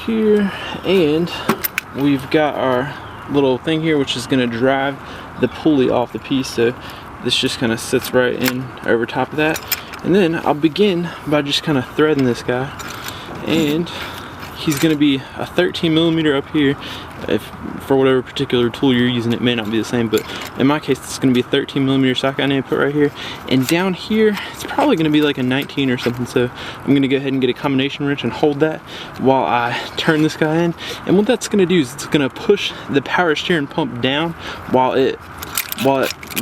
here, and we've got our little thing here which is going to drive the pulley off the piece, so this just kind of sits right in over top of that. And then I'll begin by just kind of threading this guy, and he's going to be a 13mm up here. If for whatever particular tool you're using, it may not be the same, but in my case it's going to be a 13mm socket I need to put right here. And down here it's probably going to be like a 19 or something, so I'm going to go ahead and get a combination wrench and hold that while I turn this guy in. And what that's going to do is it's going to push the power steering pump down while it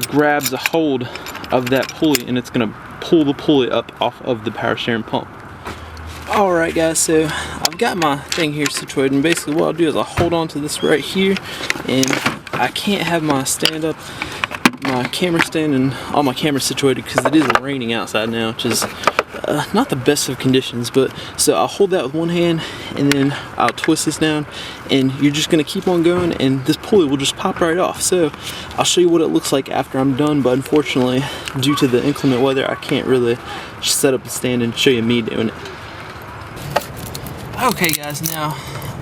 grabs a hold of that pulley, and it's going to pull the pulley up off of the power steering pump. Alright guys, so I've got my thing here situated, and basically what I'll do is I'll hold on to this right here, and I can't have my camera stand and all my cameras situated because it is raining outside now, which is not the best of conditions. But so I'll hold that with one hand, and then I'll twist this down, and you're just going to keep on going, and this pulley will just pop right off. So I'll show you what it looks like after I'm done, but unfortunately due to the inclement weather I can't really set up the stand and show you me doing it. Okay guys, now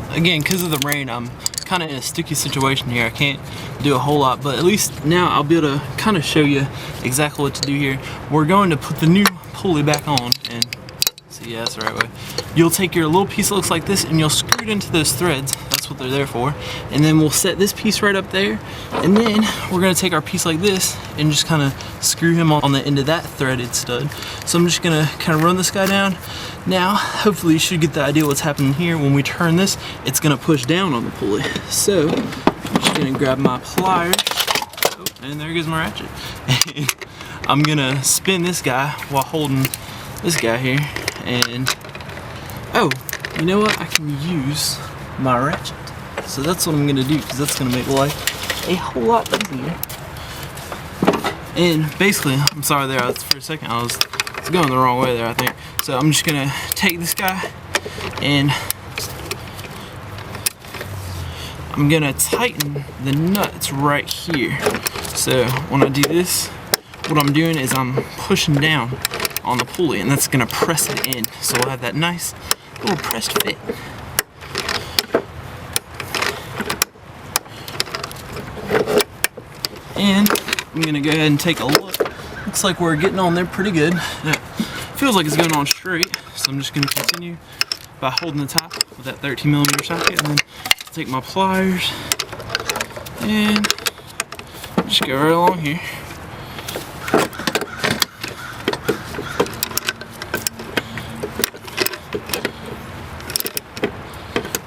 again, because of the rain, I'm kind of in a sticky situation here. I can't do a whole lot, but at least now I'll be able to kind of show you exactly what to do here. We're going to put the new pulley back on, and see, yeah, that's the right way. You'll take your little piece that looks like this, and you'll screw it into those threads. That's what they're there for. And then we'll set this piece right up there, and then we're going to take our piece like this and just kind of screw him on the end of that threaded stud. So I'm just going to kind of run this guy down. Now hopefully you should get the idea what's happening here. When we turn this, it's going to push down on the pulley. So I'm just going to grab my pliers, oh, and there goes my ratchet. I'm going to spin this guy while holding this guy here, and oh, you know what, I can use my ratchet. So that's what I'm going to do, because that's going to make life a whole lot easier. And basically, I'm sorry there, for a second I was going the wrong way there, I think. So I'm just going to take this guy, and I'm going to tighten the nuts right here. So when I do this, what I'm doing is I'm pushing down on the pulley, and that's going to press it in. So we'll have that nice little pressed fit. And I'm going to go ahead and take a look. Looks like we're getting on there pretty good. It feels like it's going on straight, so I'm just going to continue by holding the top with that 13mm socket, and then take my pliers and just go right along here.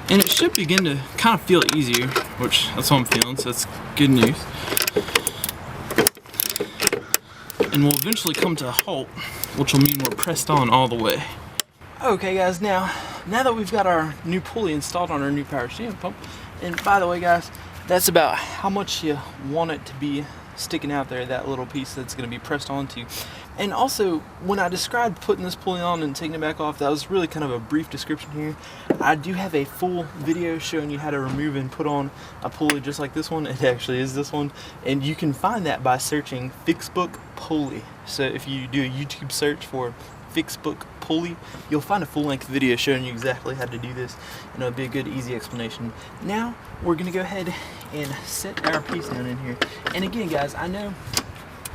And it should begin to kind of feel easier, which that's what I'm feeling, so that's good news. And we'll eventually come to a halt, which will mean we're pressed on all the way. Okay guys, now that we've got our new pulley installed on our new power steering pump, and by the way guys, that's about how much you want it to be sticking out there, that little piece that's going to be pressed onto. And also, when I described putting this pulley on and taking it back off, that was really kind of a brief description here. I do have a full video showing you how to remove and put on a pulley just like this one. It actually is this one, and you can find that by searching Fixbook pulley. So if you do a YouTube search for Fixbook pulley, you'll find a full-length video showing you exactly how to do this, and it'll be a good, easy explanation. Now we're gonna go ahead and set our piece down in here. And again guys, I know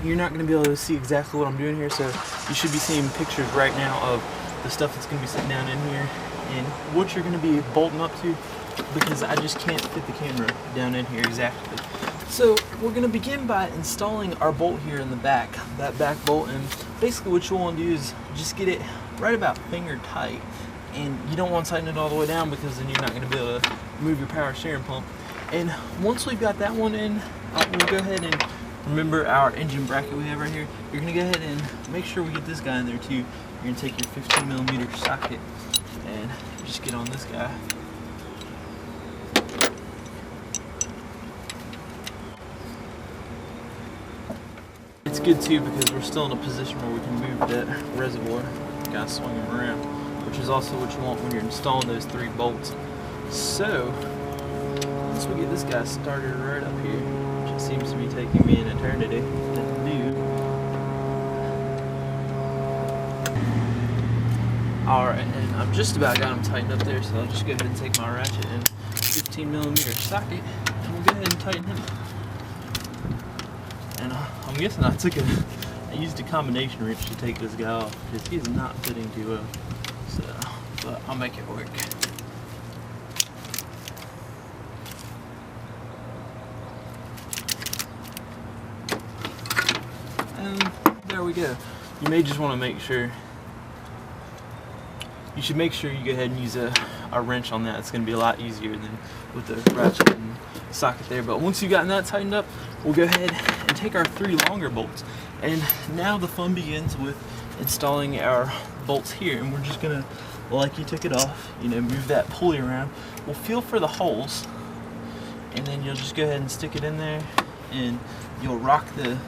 you're not going to be able to see exactly what I'm doing here, so you should be seeing pictures right now of the stuff that's going to be sitting down in here and what you're going to be bolting up to, because I just can't fit the camera down in here exactly. So we're going to begin by installing our bolt here in the back, that back bolt, and basically what you want to do is just get it right about finger tight, and you don't want to tighten it all the way down because then you're not going to be able to move your power steering pump. And once we've got that one in, we'll go ahead and remember our engine bracket we have right here. You're going to go ahead and make sure we get this guy in there too. You're going to take your 15mm socket and just get on this guy. It's good too because we're still in a position where we can move that reservoir, kind of swing them around, which is also what you want when you're installing those 3 bolts. So once we get this guy started right up here, which it seems to be taking me an eternity to do. Alright, and I've just about got them tightened up there, so I'll just go ahead and take my ratchet and 15mm socket, and we'll go ahead and tighten him. And I'm guessing I used a combination wrench to take this guy off, because he's not fitting too well. So, but I'll make it work. And there we go. You may just want to make sure, you should make sure you go ahead and use a wrench on that. It's going to be a lot easier than with the ratchet and socket there. But once you've gotten that tightened up, we'll go ahead and take our 3 longer bolts. And now the fun begins with installing our bolts here. And we're just going to, like you took it off, you know, move that pulley around. We'll feel for the holes, and then you'll just go ahead and stick it in there, and you'll rock the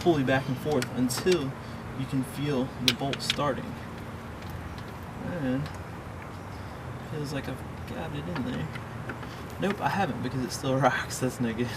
pulley back and forth until you can feel the bolt starting. And feels like I've got it in there. Nope, I haven't, because it still rocks. That's no good.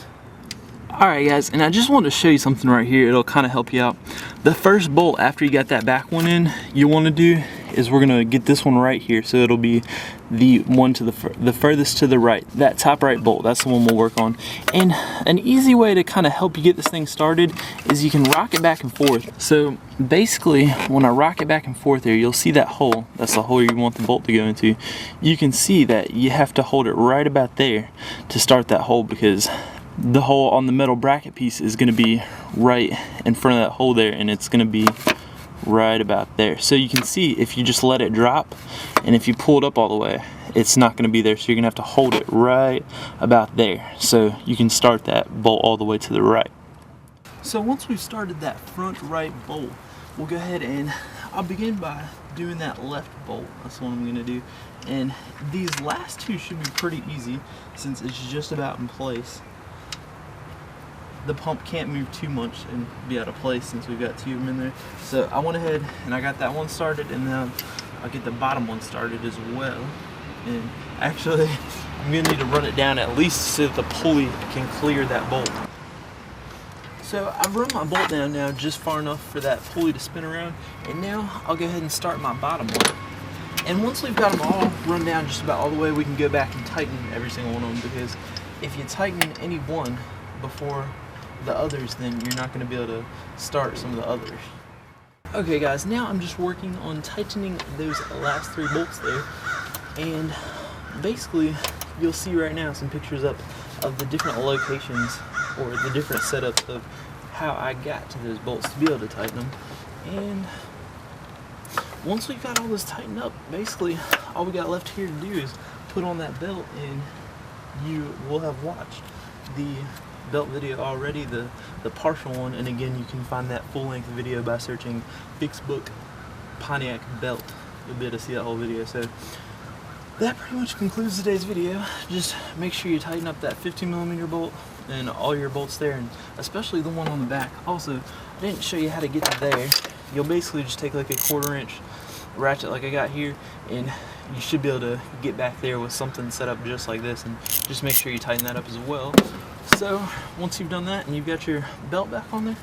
Alright guys, and I just wanted to show you something right here. It'll kind of help you out. The first bolt after you got that back one in, you want to do is we're going to get this one right here. So it'll be the one to the furthest to the right. That top right bolt, that's the one we'll work on. And an easy way to kind of help you get this thing started is you can rock it back and forth. So basically, when I rock it back and forth there, you'll see that hole. That's the hole you want the bolt to go into. You can see that you have to hold it right about there to start that hole, because the hole on the metal bracket piece is going to be right in front of that hole there, and it's going to be right about there. So you can see if you just let it drop, and if you pull it up all the way, it's not going to be there. So you're going to have to hold it right about there so you can start that bolt all the way to the right. So once we've started that front right bolt, we'll go ahead and I'll begin by doing that left bolt. That's what I'm going to do. And these last two should be pretty easy since it's just about in place. The pump can't move too much and be out of place since we've got 2 of them in there. So I went ahead and I got that one started, and now I'll get the bottom one started as well. And actually, I'm gonna need to run it down at least so that the pulley can clear that bolt. So I've run my bolt down now just far enough for that pulley to spin around, and now I'll go ahead and start my bottom one. And once we've got them all run down just about all the way, we can go back and tighten every single one of them, because if you tighten any one before the others, then you're not going to be able to start some of the others. Okay guys, now I'm just working on tightening those last 3 bolts there, and basically you'll see right now some pictures up of the different locations or the different setups of how I got to those bolts to be able to tighten them. And once we've got all this tightened up, basically all we got left here to do is put on that belt, and you will have watched the belt video already, the partial one, and again you can find that full-length video by searching Fixbook Pontiac belt. You'll be able to see that whole video. So that pretty much concludes today's video. Just make sure you tighten up that 15mm bolt and all your bolts there, and especially the one on the back. Also, I didn't show you how to get to there. You'll basically just take like a 1/4 inch ratchet like I got here, and you should be able to get back there with something set up just like this, and just make sure you tighten that up as well. So once you've done that and you've got your belt back on there,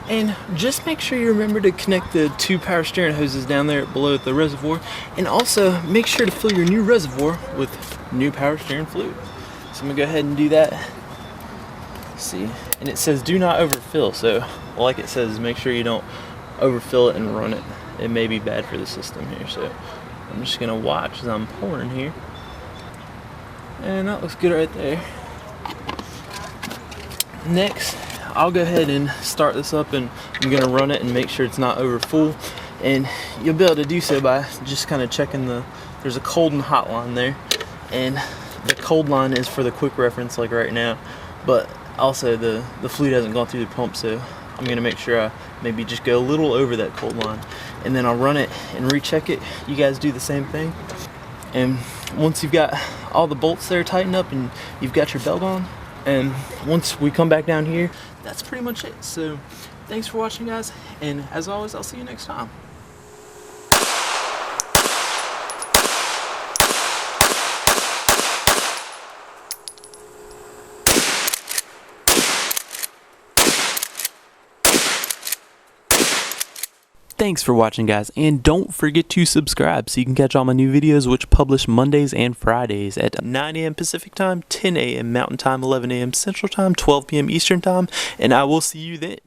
and just make sure you remember to connect the 2 power steering hoses down there below the reservoir, and also make sure to fill your new reservoir with new power steering fluid. So I'm gonna go ahead and do that. See, and it says do not overfill, so like it says, make sure you don't overfill it and run it. It may be bad for the system here. So I'm just gonna watch as I'm pouring here, and that looks good right there. Next, I'll go ahead and start this up, and I'm gonna run it and make sure it's not over full. And you'll be able to do so by just kind of checking there's a cold and hot line there, and the cold line is for the quick reference like right now, but also the fluid hasn't gone through the pump, so I'm gonna make sure I maybe just go a little over that cold line, and then I'll run it and recheck it. You guys do the same thing. And once you've got all the bolts there tightened up and you've got your belt on, and once we come back down here, that's pretty much it. So thanks for watching guys, and as always, I'll see you next time. Thanks for watching, guys, and don't forget to subscribe so you can catch all my new videos, which publish Mondays and Fridays at 9 a.m. Pacific Time, 10 a.m. Mountain Time, 11 a.m. Central Time, 12 p.m. Eastern Time, and I will see you then.